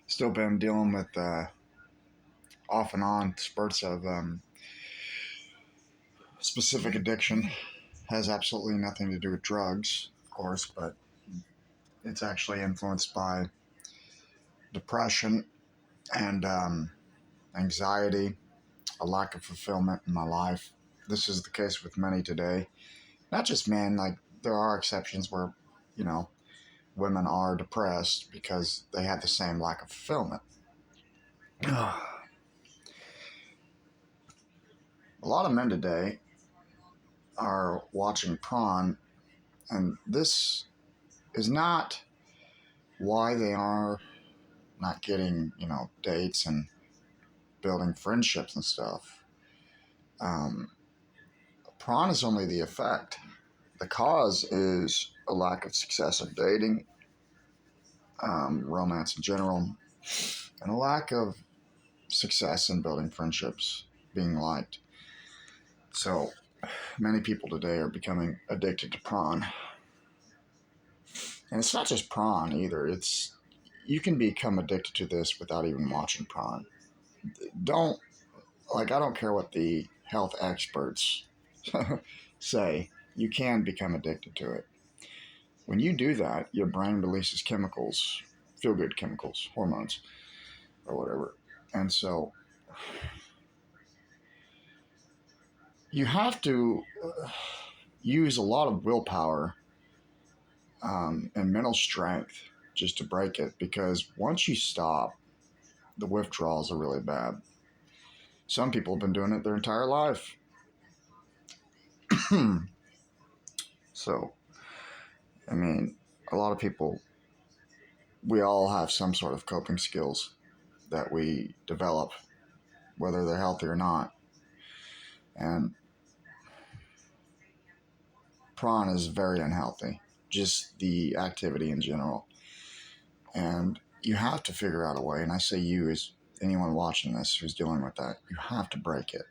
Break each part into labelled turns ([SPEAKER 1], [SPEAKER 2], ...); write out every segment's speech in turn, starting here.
[SPEAKER 1] Still been dealing with off and on spurts of specific addiction. Has absolutely nothing to do with drugs, of course, but it's actually influenced by depression and anxiety, a lack of fulfillment in my life. This is the case with many today. Not just men, like, there are exceptions where, you know, women are depressed because they have the same lack of fulfillment. A lot of men today are watching porn, and this is not why they are not getting, dates and building friendships and stuff. Um, Prawn is only the effect. The cause is a lack of success in dating, romance in general, and a lack of success in building friendships, being liked. So many people today are becoming addicted to prawn. And it's not just prawn either. You can become addicted to this without even watching prawn. Don't I don't care what the health experts say. You can become addicted to it. When you do that, your brain releases chemicals, feel good chemicals, hormones, or whatever. And so you have to use a lot of willpower and mental strength just to break it, because once you stop, the withdrawals are really bad. Some people have been doing it their entire life. So, I mean, a lot of people, we all have some sort of coping skills that we develop, whether they're healthy or not. And prawn is very unhealthy, just the activity in general. And you have to figure out a way, and I say you as anyone watching this who's dealing with that, you have to break it.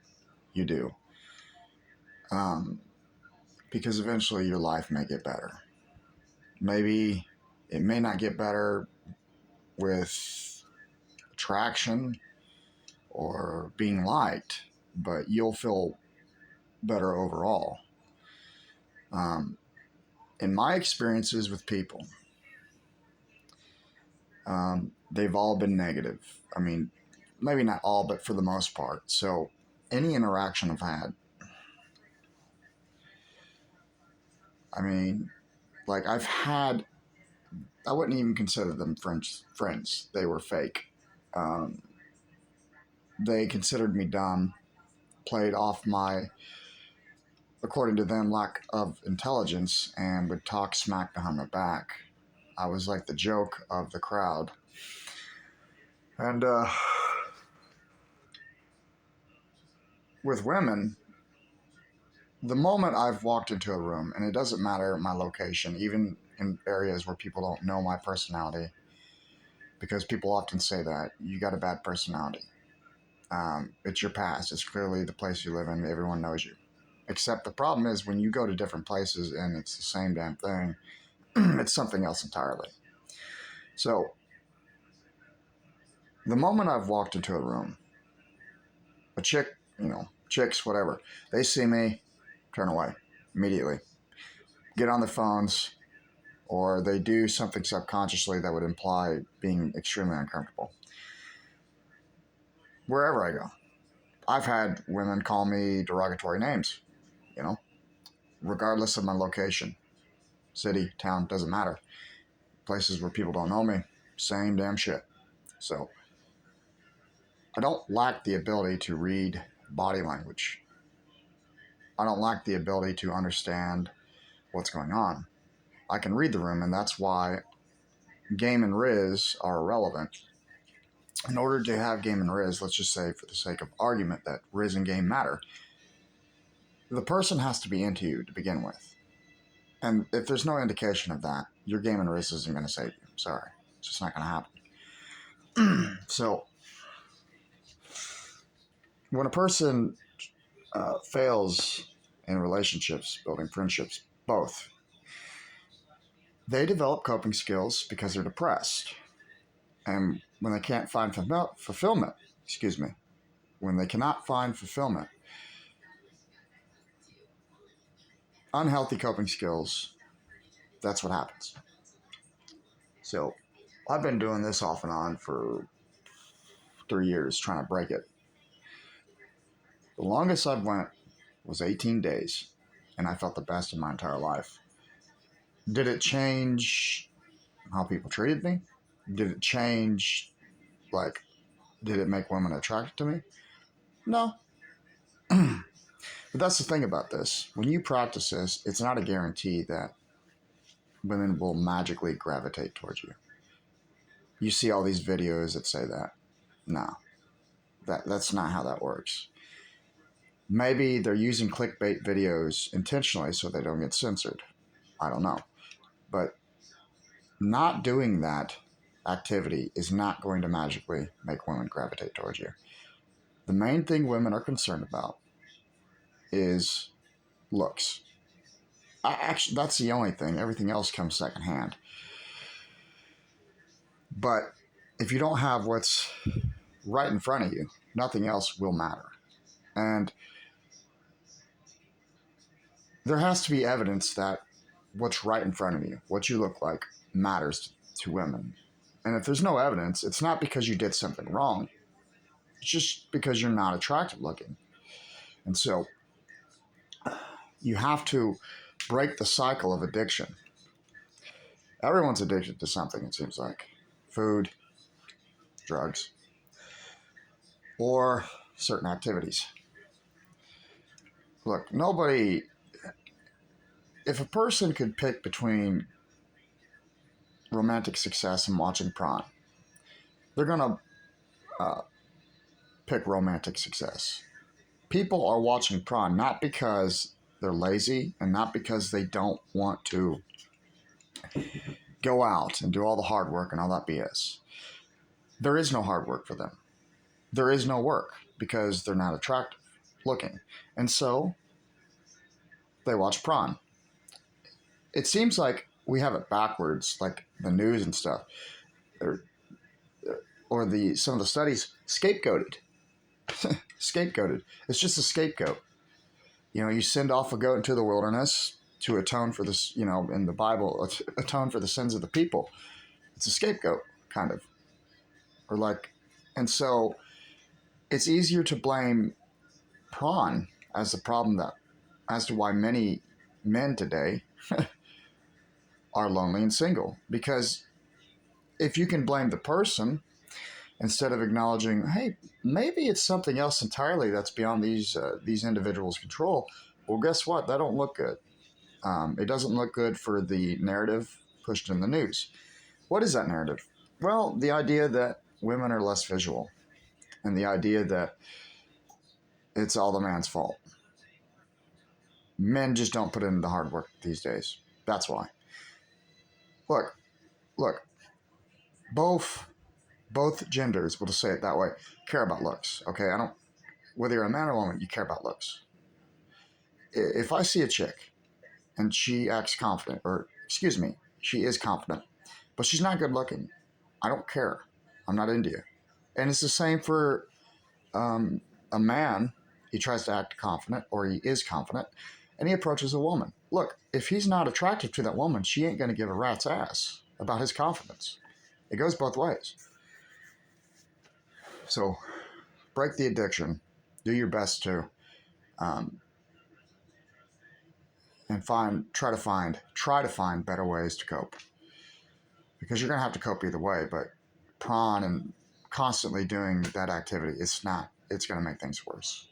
[SPEAKER 1] You do. Um, because eventually your life may get better. Maybe it may not get better with attraction or being liked, but you'll feel better overall. Um, in my experiences with people, they've all been negative. I mean, maybe not all, but for the most part. So any interaction I've had, I mean, like I wouldn't even consider them friends. They were fake. Um, they considered me dumb, played off my, according to them, lack of intelligence, and would talk smack behind my back. I was like the joke of the crowd. And with women, the moment I've walked into a room, and it doesn't matter my location, even in areas where people don't know my personality, because people often say that you got a bad personality. It's your past. It's clearly the place you live in. Everyone knows you. Except the problem is when you go to different places and it's the same damn thing, it's something else entirely. So the moment I've walked into a room, a chick, chicks, whatever, they see me, turn away immediately, get on their phones, or they do something subconsciously that would imply being extremely uncomfortable. Wherever I go, I've had women call me derogatory names, you know, regardless of my location, city, town, doesn't matter. Places where people don't know me, same damn shit. So I don't lack the ability to read body language. I don't lack the ability to understand what's going on. I can read the room, and that's why game and Riz are irrelevant. In order to have game and Riz, let's just say for the sake of argument that Riz and game matter, the person has to be into you to begin with. And if there's no indication of that, your game and Riz isn't going to save you. I'm sorry. It's just not going to happen. So, when a person fails in relationships, building friendships, both, they develop coping skills because they're depressed. And when they can't find fulfillment, excuse me, when they cannot find fulfillment, unhealthy coping skills, that's what happens. So I've been doing this off and on for 3 years trying to break it. The longest I've went was 18 days, and I felt the best in my entire life. Did it change how people treated me? Did it change, like, did it make women attracted to me? No. But that's the thing about this. When you practice this, it's not a guarantee that women will magically gravitate towards you. You see all these videos that say that. No. That's not how that works. Maybe they're using clickbait videos intentionally so they don't get censored. I don't know. But not doing that activity is not going to magically make women gravitate towards you. The main thing women are concerned about is looks. Actually, that's the only thing. Everything else comes secondhand. But if you don't have what's right in front of you, nothing else will matter. And there has to be evidence that what's right in front of you, what you look like, matters to women. And if there's no evidence, it's not because you did something wrong. It's just because you're not attractive looking. And so you have to break the cycle of addiction. Everyone's addicted to something, it seems like. Food, drugs, or certain activities. Look, if a person could pick between romantic success and watching prawn, they're going to pick romantic success. People are watching prawn not because they're lazy and not because they don't want to go out and do all the hard work and all that BS. There is no hard work for them. There is no work because they're not attractive looking. And so they watch prawn. It seems like we have it backwards, like the news and stuff, or some of the studies scapegoated. Scapegoated. It's just a scapegoat. You send off a goat into the wilderness to atone for this, in the Bible, atone for the sins of the people. It's a scapegoat, kind of. And so it's easier to blame prawn as the problem as to why many men today are lonely and single. Because if you can blame the person instead of acknowledging, hey, maybe it's something else entirely that's beyond these individuals' control, well, guess what? That don't look good. It doesn't look good for the narrative pushed in the news. What is that narrative? Well, the idea that women are less visual and the idea that it's all the man's fault. Men just don't put in the hard work these days. That's why. Look, both genders, we'll just say it that way, care about looks, okay? Whether you're a man or a woman, you care about looks. If I see a chick and she acts confident, she is confident, but she's not good looking, I don't care. I'm not into you. And it's the same for a man. He tries to act confident, or he is confident, and he approaches a woman. Look, if he's not attractive to that woman, she ain't going to give a rat's ass about his confidence. It goes both ways. So break the addiction. Do your best to, and try to find better ways to cope. Because you're going to have to cope either way, but prawn and constantly doing that activity, it's going to make things worse.